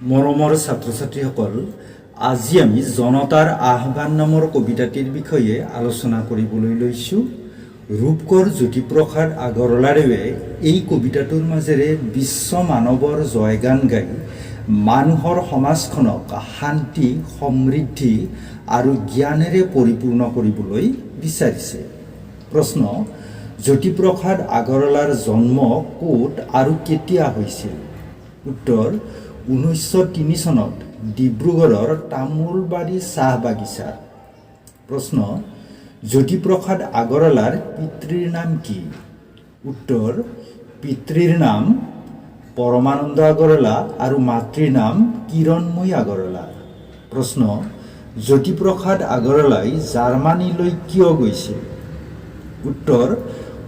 মৰমৰ ছাত্ৰ ছাত্ৰীসকল, আজি আমি জনতাৰ আহ্বান নামৰ কবিতাটিৰ বিষয়ে আলোচনা কৰিবলৈ লৈছোঁ। ৰূপকোঁৱৰ জ্যোতিপ্ৰসাদ আগৰৱালাদেৱে এই কবিতাটোৰ মাজেৰে বিশ্ব মানৱৰ জয়গান গাই মানুহৰ সমাজখনক শান্তি, সমৃদ্ধি আৰু জ্ঞানেৰে পৰিপূৰ্ণ কৰিবলৈ বিচাৰিছে। প্ৰশ্ন: জ্যোতিপ্ৰসাদ আগৰৱালাৰ জন্ম ক'ত আৰু কেতিয়া হৈছিল? উত্তৰ: 1903 চনত ডিব্ৰুগড়ৰ তামোলবাৰী চাহ বাগিচাত। প্ৰশ্ন: জ্যোতিপ্ৰসাদ আগৰৱালাৰ পিতৃৰ নাম কি? উত্তৰ: পিতৃৰ নাম পৰমানন্দ আগৰৱালা আৰু মাতৃৰ নাম কিৰণময়ী আগৰৱালা। প্ৰশ্ন: জ্যোতিপ্ৰসাদ আগৰৱালাই জাৰ্মানীলৈ কিয় গৈছিল? উত্তৰ: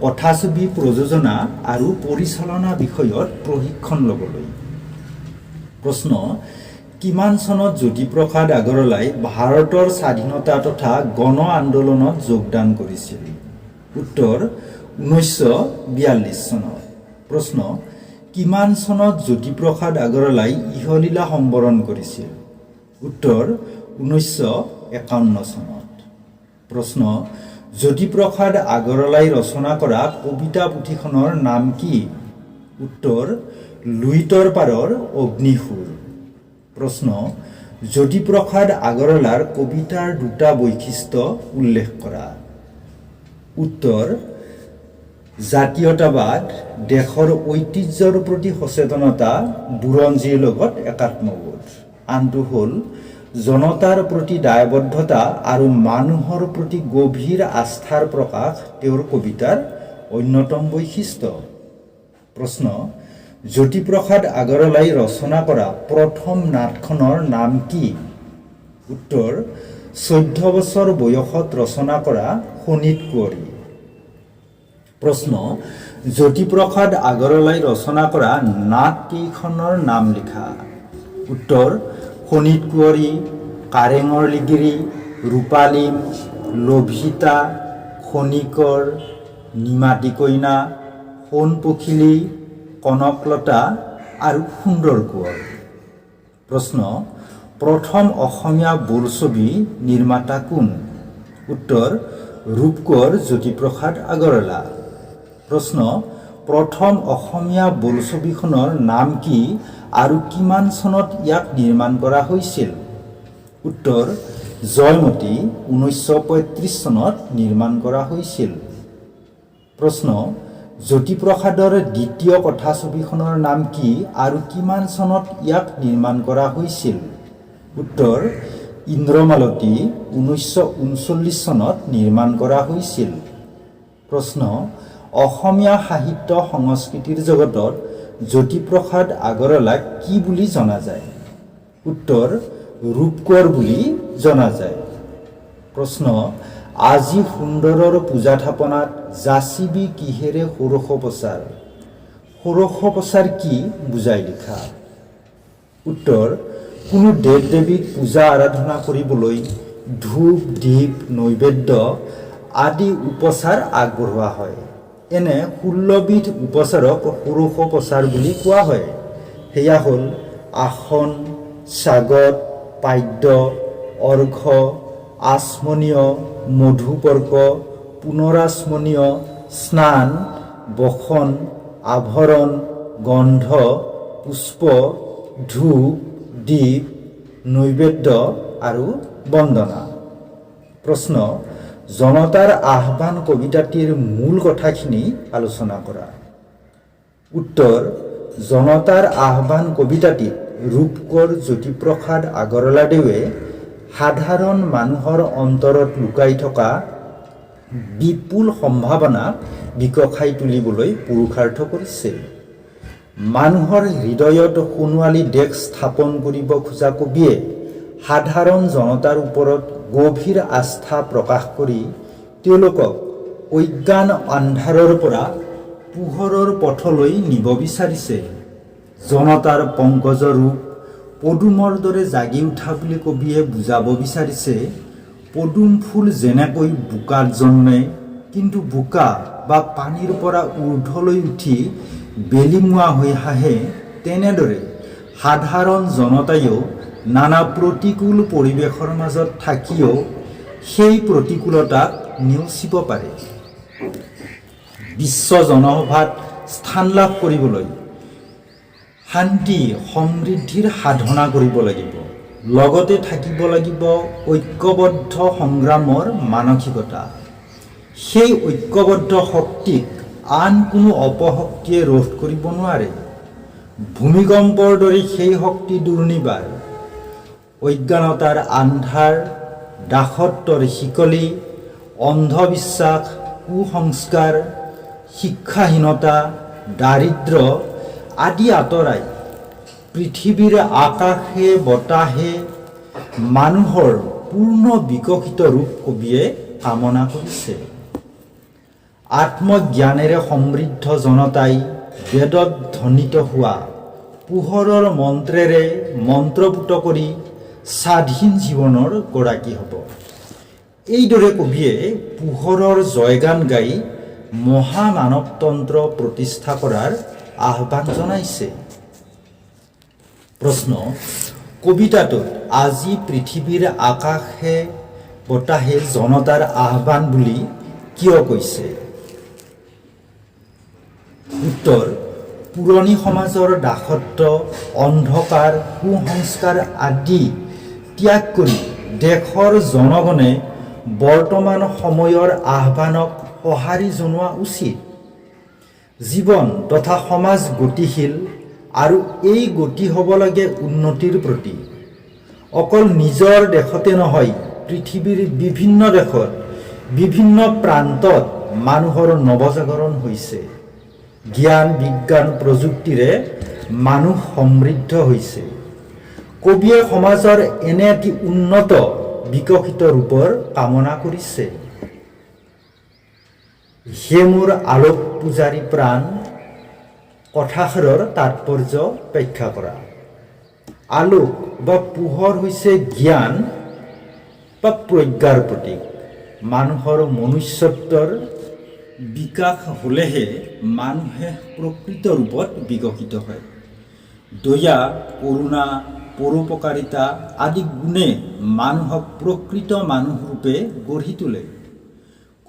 কথাছবি প্ৰযোজনা আৰু পৰিচালনা বিষয়ত প্ৰশিক্ষণ ল'বলৈ। প্ৰশ্ন: কিমান চনত জ্যোতিপ্ৰসাদ আগৰৱালাই ভাৰতৰ স্বাধীনতা তথা গণ আন্দোলনত যোগদান কৰিছিল? উত্তৰ: 1942 চনত। প্ৰশ্ন: কিমান চনত জ্যোতিপ্ৰসাদ আগৰৱালাই ইহলীলা সম্বৰণ কৰিছিল? উত্তৰ: 1951 চনত। প্ৰশ্ন: জ্যোতিপ্ৰসাদ আগৰৱালাই ৰচনা কৰা কবিতা পুথিখনৰ নাম কি? উত্তৰ: লুইতৰ পাৰৰ অগ্নিসুৰ। প্ৰশ্ন: জ্যোতিপ্ৰসাদ আগৰৱালাৰ কবিতাৰ দুটা বৈশিষ্ট্য উল্লেখ কৰা। উত্তৰ: জাতীয়তাবাদ, দেশৰ ঐতিহ্যৰ প্ৰতি সচেতনতা, বুৰঞ্জীৰ লগত একাত্মবোধ। আনটো হ'ল জনতাৰ প্ৰতি দায়বদ্ধতা আৰু মানুহৰ প্ৰতি গভীৰ আস্থাৰ প্ৰকাশ তেওঁৰ কবিতাৰ অন্যতম বৈশিষ্ট্য। প্ৰশ্ন: জ্যোতিপ্ৰসাদ আগৰৱালাই ৰচনা কৰা প্ৰথম নাটখনৰ নাম কি? উত্তৰ: 14 বছৰ বয়সত ৰচনা কৰা শোণিত কুঁৱৰী। প্ৰশ্ন: জ্যোতিপ্ৰসাদ আগৰৱালাই ৰচনা কৰা নাট কেইখনৰ নাম লিখা। উত্তৰ: শোণিত কুঁৱৰী, কাৰেঙৰ লিগিৰি, ৰূপালীম, লভিতা, খনিকৰ, নিমাতী কইনা, সোণ পখিলী, কনকলতা আৰু সুন্দৰ কোঁৱৰ। প্ৰশ্ন: প্ৰথম অসমীয়া বোলছবি নিৰ্মাতা কোন? উত্তৰ: ৰূপকোঁৱৰ জ্যোতিপ্ৰসাদ আগৰৱালা। প্ৰশ্ন: প্ৰথম অসমীয়া বোলছবিখনৰ নাম কি আৰু কিমান চনত ইয়াক নিৰ্মাণ কৰা হৈছিল? উত্তৰ: জয়মতী 1935 চনত নিৰ্মাণ কৰা হৈছিল। প্ৰশ্ন: জ্যোতিপ্ৰসাদৰ দ্বিতীয় কথাছবিখনৰ নাম কি আৰু কিমান চনত ইয়াক নিৰ্মাণ কৰা হৈছিল? উত্তৰ: ইন্দ্ৰমালতী 1939 চনত নিৰ্মাণ কৰা হৈছিল। প্ৰশ্ন: অসমীয়া সাহিত্য সংস্কৃতিৰ জগতত জ্যোতিপ্ৰসাদ আগৰৱালাক কি বুলি জনা যায়? উত্তৰ: ৰূপকোঁৱৰ বুলি জনা যায়। প্ৰশ্ন: আজি সুন্দৰৰ পূজা থাপনাত যাচিবি কিহেৰে ষোড়শ প্ৰচাৰ? ষোড়শ প্ৰচাৰ কি বুজাই লিখা। উত্তৰ: কোনো দেৱ দেৱীক পূজা আৰাধনা কৰিবলৈ ধূপ, দীপ, নৈবেদ্য আদি উপচাৰ আগবঢ়োৱা হয়। এনে 16 বিধ উপচাৰক ষোড়শ প্ৰচাৰ বুলি কোৱা হয়। সেয়া হ'ল আসন, স্বাগত, পাদ্য, অৰ্ঘ্য, আচমনীয়, মধুপৰ্ক, পুনৰাচমনীয়, স্নান, বসন, আভৰণ, গন্ধ, পুষ্প, ধূপ, দীপ, নৈবেদ্য আৰু বন্দনা। প্ৰশ্ন: জনতাৰ আহ্বান কবিতাটিৰ মূল কথাখিনি আলোচনা কৰা। উত্তৰ: জনতাৰ আহ্বান কবিতাটিত ৰূপকোঁৱৰ জ্যোতিপ্ৰসাদ আগৰৱালাদেৱে সাধাৰণ মানুহৰ অন্তৰত লুকাই থকা বিপুল সম্ভাৱনা বিকশাই তুলিবলৈ পুৰুষাৰ্থ কৰিছে। মানুহৰ হৃদয়ত সোণোৱালী দেশ স্থাপন কৰিব খোজা কবিয়ে সাধাৰণ জনতাৰ ওপৰত গভীৰ আস্থা প্ৰকাশ কৰি তেওঁলোকক অজ্ঞান আন্ধাৰৰ পৰা পোহৰৰ পথলৈ নিব বিচাৰিছে। জনতাৰ পংকজ ৰূপ পদুমৰ দৰে জাগি উঠা বুলি কবিয়ে বুজাব বিচাৰিছে। পদুম ফুল যেনেকৈ বোকাত জন্মে, কিন্তু বোকা বা পানীৰ পৰা ঊৰ্ধ্বলৈ উঠি বেলিমুৱা হৈ হাঁহে, তেনেদৰে সাধাৰণ জনতায়ো নানা প্ৰতিকূল পৰিৱেশৰ মাজত থাকিও সেই প্ৰতিকূলতাক নেওচিব পাৰে। বিশ্ব জনসভাত স্থান লাভ কৰিবলৈ শান্তি সমৃদ্ধিৰ সাধনা কৰিব লাগিব। লগতে থাকিব লাগিব ঐক্যবদ্ধ সংগ্ৰামৰ মানসিকতা। সেই ঐক্যবদ্ধ শক্তিক আন কোনো অপশক্তিয়ে ৰোধ কৰিব নোৱাৰে। ভূমিকম্পৰ দৰে সেই শক্তি দুৰ্নিবাৰ। অজ্ঞানতাৰ আন্ধাৰ, দাসত্বৰ শিকলি, অন্ধবিশ্বাস, কুসংস্কাৰ, শিক্ষাহীনতা, দাৰিদ্ৰ আদি আঁতৰাই পৃথিৱীৰ আকাশে বতাহে মানুহৰ পূৰ্ণ বিকশিত ৰূপ কবিয়ে কামনা কৰিছে। আত্মজ্ঞানেৰে সমৃদ্ধ জনতাই বেদত ধ্বনিত হোৱা পোহৰৰ মন্ত্ৰেৰে মন্ত্ৰপুত কৰি স্বাধীন জীৱনৰ গৰাকী হ'ব। এইদৰে কবিয়ে পোহৰৰ জয়গান গাই মহামানৱতন্ত্ৰ প্ৰতিষ্ঠা কৰাৰ আহ্বান জনাইছে। প্ৰশ্ন: কবিতাটোত আজি পৃথিৱীৰ আকাশে বতাহে জনতাৰ আহ্বান বুলি কিয় কৈছে? উত্তৰ: পুৰণি সমাজৰ দাসত্ব, অন্ধকাৰ, কুসংস্কাৰ আদি ত্যাগ কৰি দেশৰ জনগণে বৰ্তমান সময়ৰ আহ্বানক সঁহাৰি জনোৱা উচিত। জীৱন তথা সমাজ গতিশীল আৰু এই গতি হ'ব লাগে উন্নতিৰ প্ৰতি। অকল নিজৰ দেশতে নহয়, পৃথিৱীৰ বিভিন্ন দেশত বিভিন্ন প্ৰান্তত মানুহৰ নৱজাগৰণ হৈছে। জ্ঞান বিজ্ঞান প্ৰযুক্তিৰে মানুহ সমৃদ্ধ হৈছে। কবিয়ে সমাজৰ এনে এটি উন্নত বিকশিত ৰূপৰ কামনা কৰিছে। হে মোৰ আলোক পূজাৰী প্ৰাণ কথাষাৰৰ তাৎপৰ্য ব্যাখ্যা কৰা। আলোক বা পোহৰ হৈছে জ্ঞান বা প্ৰজ্ঞাৰ প্ৰতীক। মানুহৰ মনুষ্যত্বৰ বিকাশ হ'লেহে মানুহে প্ৰকৃত ৰূপত বিকশিত হয়। দয়া, কৰোণা, পৰোপকাৰিতা আদি গুণে মানুহক প্ৰকৃত মানুহ ৰূপে গঢ়ি তোলে।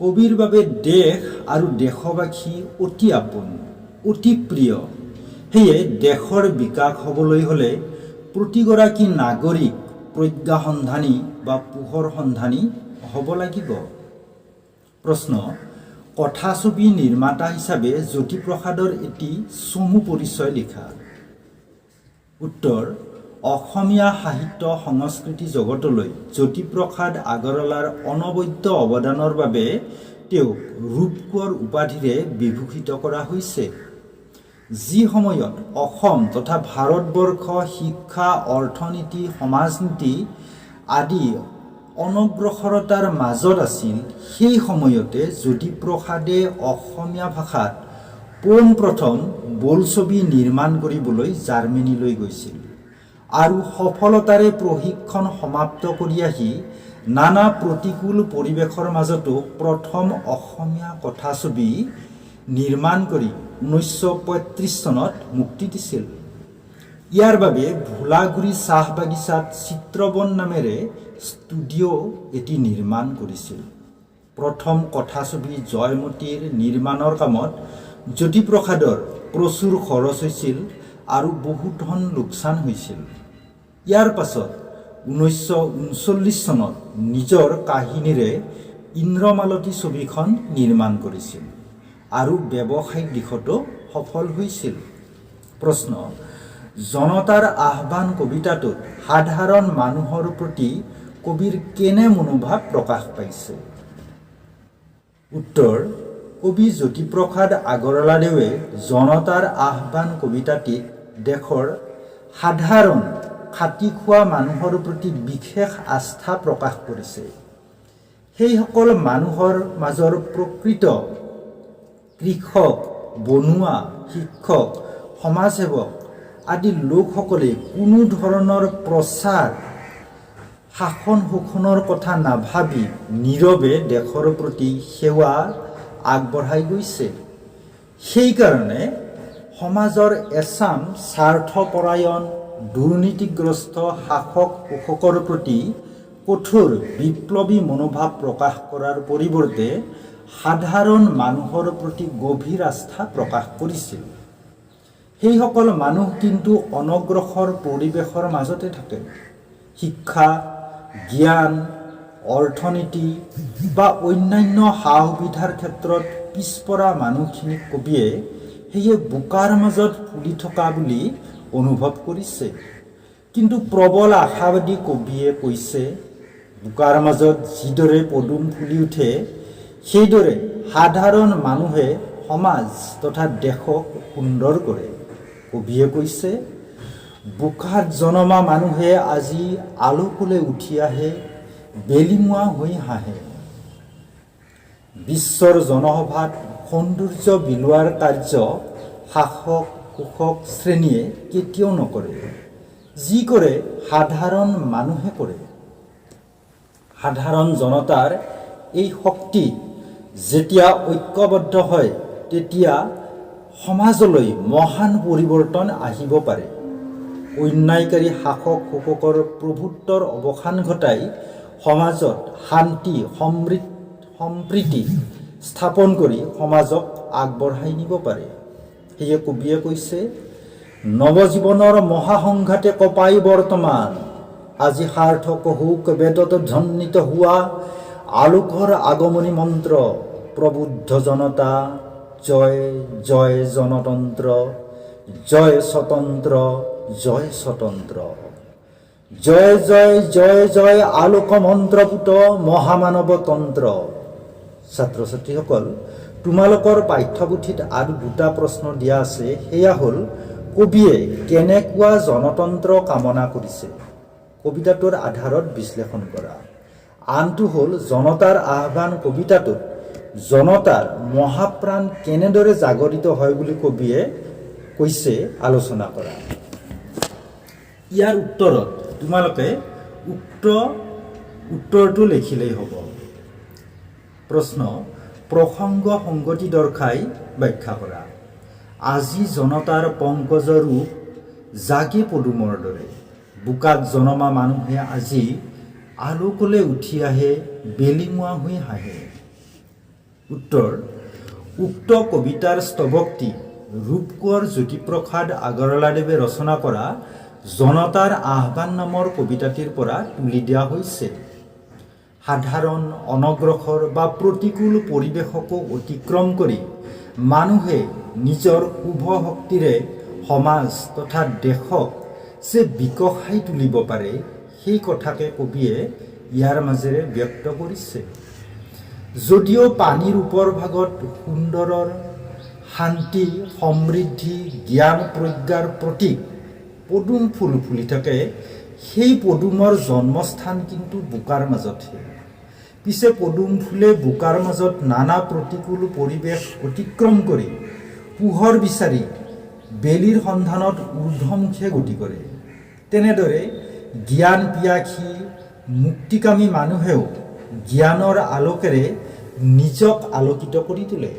কবিৰ বাবে দেশ আৰু দেশবাসী অতি আপোন, অতি প্ৰিয়। সেয়ে দেশৰ বিকাশ হ'বলৈ হ'লে প্ৰতিগৰাকী নাগৰিক প্ৰজ্ঞা সন্ধানী বা পোহৰ সন্ধানী হ'ব লাগিব। প্ৰশ্ন: কথাছবি নিৰ্মাতা হিচাপে জ্যোতিপ্ৰসাদৰ এটি চমু পৰিচয় লিখা। উত্তৰ: অসমীয়া সাহিত্য সংস্কৃতি জগতলৈ জ্যোতিপ্ৰসাদ আগৰৱালাৰ অনবদ্য অৱদানৰ বাবে তেওঁক ৰূপকোঁৱৰ উপাধিৰে বিভূষিত কৰা হৈছে। যি সময়ত অসম তথা ভাৰতবৰ্ষ শিক্ষা, অৰ্থনীতি, সমাজনীতি আদি অনগ্ৰসৰতাৰ মাজত আছিল, সেই সময়তে জ্যোতিপ্ৰসাদে অসমীয়া ভাষাত পোনপ্ৰথম বোলছবি নিৰ্মাণ কৰিবলৈ জাৰ্মানীলৈ গৈছিল আৰু সফলতাৰে প্ৰশিক্ষণ সমাপ্ত কৰি আহি নানা প্ৰতিকূল পৰিৱেশৰ মাজতো প্ৰথম অসমীয়া কথাছবি নিৰ্মাণ কৰি 1935 চনত মুক্তি দিছিল। ইয়াৰ বাবে ভোলাগুৰি চাহ বাগিচাত চিত্ৰবন নামেৰে ষ্টুডিঅ' এটি নিৰ্মাণ কৰিছিল। প্ৰথম কথাছবি জয়মতীৰ নিৰ্মাণৰ কামত জ্যোতিপ্ৰসাদৰ প্ৰচুৰ খৰচ হৈছিল আৰু বহু ধন লোকচান হৈছিল। ইয়াৰ পাছত 1939 চনত নিজৰ কাহিনীৰে ইন্দ্ৰমালতী ছবিখন নিৰ্মাণ কৰিছিল আৰু ব্যৱসায়িক দিশতো সফল হৈছিল। প্ৰশ্ন: জনতাৰ আহ্বান কবিতাটোত সাধাৰণ মানুহৰ প্ৰতি কবিৰ কেনে মনোভাৱ প্ৰকাশ পাইছে? উত্তৰ: কবি জ্যোতিপ্ৰসাদ আগৰৱালাদেৱে জনতাৰ আহ্বান কবিতাটিত দেশৰ সাধাৰণ খাটি খোৱা মানুহৰ প্ৰতি বিশেষ আস্থা প্ৰকাশ কৰিছে। সেইসকল মানুহৰ মাজৰ প্ৰকৃত কৃষক, বনুৱা, শিক্ষক, সমাজসেৱক আদি লোকসকলে কোনো ধৰণৰ প্ৰচাৰ, শাসন শোষণৰ কথা নাভাবি নীৰৱে দেশৰ প্ৰতি সেৱা আগবঢ়াই গৈছে। সেইকাৰণে সমাজৰ এচাম স্বাৰ্থপৰায়ণ দুৰ্নীতিগ্ৰস্ত শাসক শোষকৰ প্ৰতি কঠোৰ বিপ্লৱী মনোভাৱ প্ৰকাশ কৰাৰ পৰিৱৰ্তে সাধাৰণ মানুহৰ প্ৰতি গভীৰ আস্থা প্ৰকাশ কৰিছিল। সেইসকল মানুহ কিন্তু অনগ্ৰসৰ পৰিৱেশৰ মাজতে থাকে। শিক্ষা, জ্ঞান, অৰ্থনীতি বা অন্যান্য সা সুবিধাৰ ক্ষেত্ৰত পিছপৰা মানুহখিনিক কবিয়ে সেয়ে বোকাৰ মাজত ফুলি থকা বুলি অনুভৱ কৰিছে। কিন্তু প্ৰবল আশাবাদী কবিয়ে কৈছে, বোকাৰ মাজত যিদৰে পদুম ফুলি উঠে সেইদৰে সাধাৰণ মানুহে সমাজ তথা দেশক সুন্দৰ কৰে। কবিয়ে কৈছে, বোকাত জনমা মানুহে আজি আলোকলৈ উঠি আহে, বেলিমুৱা হৈ হাঁহে। বিশ্বৰ জনসভাত সৌন্দৰ্য বিলোৱাৰ কাৰ্য শাসক শোষক শ্ৰেণীয়ে কেতিয়াও নকৰে। যি কৰে সাধাৰণ মানুহে কৰে। সাধাৰণ জনতাৰ এই শক্তি যেতিয়া ঐক্যবদ্ধ হয় তেতিয়া সমাজলৈ মহান পৰিৱৰ্তন আহিব পাৰে। অন্যায়কাৰী শাসক শোষকৰ প্ৰভুত্বৰ অৱসান ঘটাই সমাজত শান্তি সম্প্ৰীতি স্থাপন কৰি সমাজক আগবঢ়াই নিব পাৰে। সেয়ে কবিয়ে কৈছে, নৱজীৱনৰ মহাসংঘাতে কপাই বৰ্তমান, আজি সাৰ্থক হৌক বেদত ধ্বনিত হোৱা আলোকৰ আগমনী মন্ত্ৰ, প্ৰবুদ্ধ জনতা জয় জয় জনতন্ত্ৰ, জয় স্বতন্ত্ৰ জয় স্বতন্ত্ৰ, জয় জয় জয় জয় আলোক মন্ত্ৰপুত মহামানৱ তন্ত্ৰ। ছাত্ৰ ছাত্ৰীসকল, তোমালোকৰ পাঠ্যপুথিত আৰু দুটা প্ৰশ্ন দিয়া আছে। সেয়া হ'ল, কবিয়ে কেনেকুৱা জনতন্ত্ৰ কামনা কৰিছে, কবিতাটোৰ আধাৰত বিশ্লেষণ কৰা। আনটো হ'ল, জনতাৰ আহ্বান কবিতাটোত জনতাৰ মহাপ্ৰাণ কেনেদৰে জাগৰিত হয় বুলি কবিয়ে কৈছে আলোচনা কৰা। ইয়াৰ উত্তৰত তোমালোকে উত্তৰটো লিখিলেই হ'ব। প্ৰশ্ন, প্ৰসংগ সংগতি দৰ্শাই ব্যাখ্যা কৰা। আজি জনতাৰ পংকজ ৰূপ জাগে পদুমৰ দৰে, বোকাত জনমা মানুহে আজি আলোকলৈ উঠি আহে, বেলিমুৱা হৈ হাঁহে। উত্তৰ, উক্ত কবিতাৰ স্তৱক্তি ৰূপকোঁৱৰ জ্যোতিপ্ৰসাদ আগৰৱালাদেৱে ৰচনা কৰা জনতাৰ আহ্বান নামৰ কবিতাটিৰ পৰা তুলি দিয়া হৈছে। সাধাৰণ অনগ্ৰসৰ বা প্ৰতিকূল পৰিৱেশকো অতিক্ৰম কৰি মানুহে নিজৰ শুভ শক্তিৰে সমাজ তথা দেশক যে বিকশাই তুলিব পাৰে, সেই কথাকে কবিয়ে ইয়াৰ মাজেৰে ব্যক্ত কৰিছে। যদিও পানীৰ ওপৰ ভাগত সুন্দৰৰ শান্তি সমৃদ্ধি জ্ঞান প্ৰজ্ঞাৰ প্ৰতীক পদুম ফুল ফুলি থাকে, সেই পদুমৰ জন্মস্থান কিন্তু বোকাৰ মাজতহে। পিছে পদুম ফুলে বোকাৰ মাজত নানা প্ৰতিকূল পৰিৱেশ অতিক্ৰম কৰি পোহৰ বিচাৰি বেলিৰ সন্ধানত ঊৰ্ধ্বমুখে গতি কৰে। তেনেদৰে জ্ঞান পিয়াসী মুক্তিকামী মানুহেও জ্ঞানৰ আলোকেৰে নিজক আলোকিত কৰি তোলে,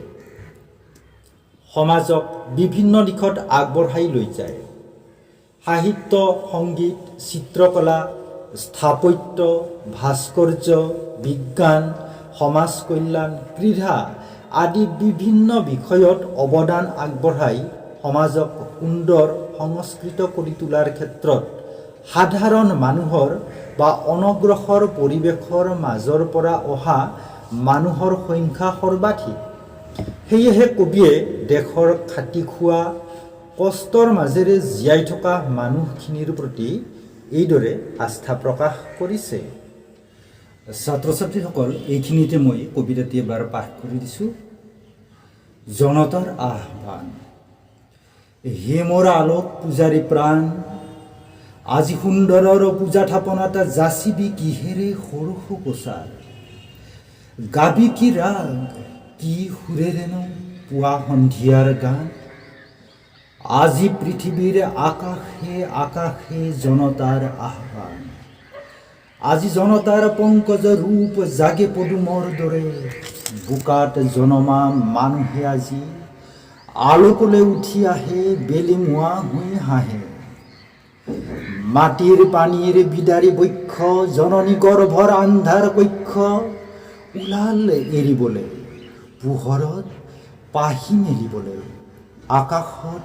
সমাজক বিভিন্ন দিশত আগবঢ়াই লৈ যায়। সাহিত্য, সংগীত, চিত্ৰকলা, স্থাপত্য, ভাস্কৰ্য, বিজ্ঞান, সমাজ কল্যাণ, ক্ৰীড়া আদি বিভিন্ন বিষয়ত অৱদান আগবঢ়াই সমাজক সুন্দৰ সংস্কৃত কৰি তোলাৰ ক্ষেত্ৰত সাধাৰণ মানুহৰ বা অনগ্ৰসৰ পৰিৱেশৰ মাজৰ পৰা অহা মানুহৰ সংখ্যা সৰ্বাধিক। সেয়েহে কবিয়ে দেশৰ খাটি খোৱা কষ্টৰ মাজেৰে জীয়াই থকা মানুহখিনিৰ প্ৰতি এইদৰে আস্থা প্ৰকাশ কৰিছে। ছাত্ৰ ছাত্ৰীসকল, এইখিনিতে মই কবিতাটি এবাৰ পাঠ কৰি দিছোঁ। জনতাৰ আহ্বান। হে মোৰ আলোক পূজাৰী প্ৰাণ, আজি সুন্দৰৰ পূজা থাপনাত যাচিবি কিহেৰে সৰস প্ৰচাৰ, গাবি কি ৰাগ কি সুৰেৰেনো পুৱা সন্ধিয়াৰ গান, আজি পৃথিৱীৰ আকাশে আকাশে জনতাৰ আহ্বান, আজি জনতাৰ পংকজ ৰূপ জাগে পদুমৰ দৰে, বোকাত জনমা মানুহে আজি আলোকলৈ উঠি আহে, বেলিমুৱা হৈ হাঁহে। মাটিৰ পানীৰ বিদাৰী বৃক্ষ জননী গৰ্ভৰ আন্ধাৰ কক্ষ ওলাল এৰিবলৈ পোহৰত পাহি মেলিবলৈ আকাশত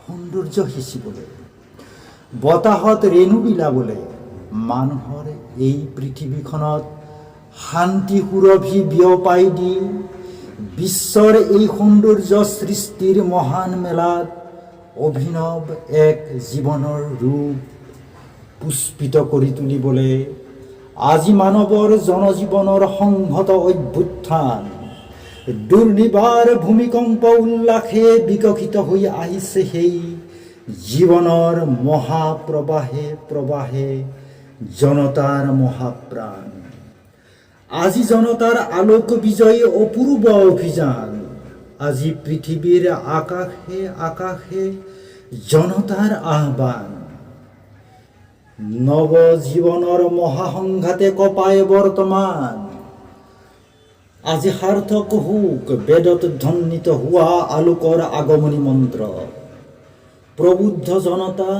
সৌন্দৰ্য সিঁচিবলৈ বতাহত ৰেণু বিলাবলৈ মানুহৰ এই পৃথিৱীখনত শান্তি সুৰভি বিয়পাই দি বিশ্বৰ এই সৌন্দৰ্য সৃষ্টিৰ মহান মেলাত অভিনৱ এক জীৱনৰ ৰূপ পুষ্পিত কৰি তুলিবলৈ আজি মানৱৰ জনজীৱনৰ সংহত অভ্যুত্থান দুৰ্নিবাৰ ভূমিকম্প উল্লাসে বিকশিত হৈ আহিছে সেই জীৱনৰ মহাপ্ৰবাহে প্ৰবাহে জনতাৰ মহাপ্ৰাণ আজি জনতাৰ আলোক বিজয়ী অপূৰ্ব অভিযান আজি পৃথিৱীৰ আকাশে আকাশে জনতাৰ আহ্বান নৱ জীৱনৰ মহাসংঘাতে কপায় বৰ্তমান আজি সাৰ্থক হোক বেদত ধ্বনিত হোৱা আলোকৰ আগমনী মন্ত্ৰ প্ৰবুদ্ধ জনতা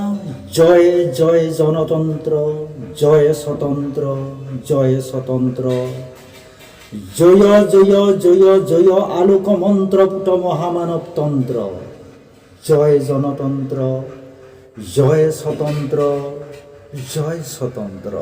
জয় জয় জনতন্ত্ৰ জয় স্বতন্ত্ৰ জয় স্বতন্ত্ৰ জয় জয় জয় জয় আলোক মন্ত্ৰপুত মহামানৱতন্ত্ৰ জয় জনতন্ত্ৰ জয় স্বতন্ত্ৰ জয় স্বতন্ত্ৰ।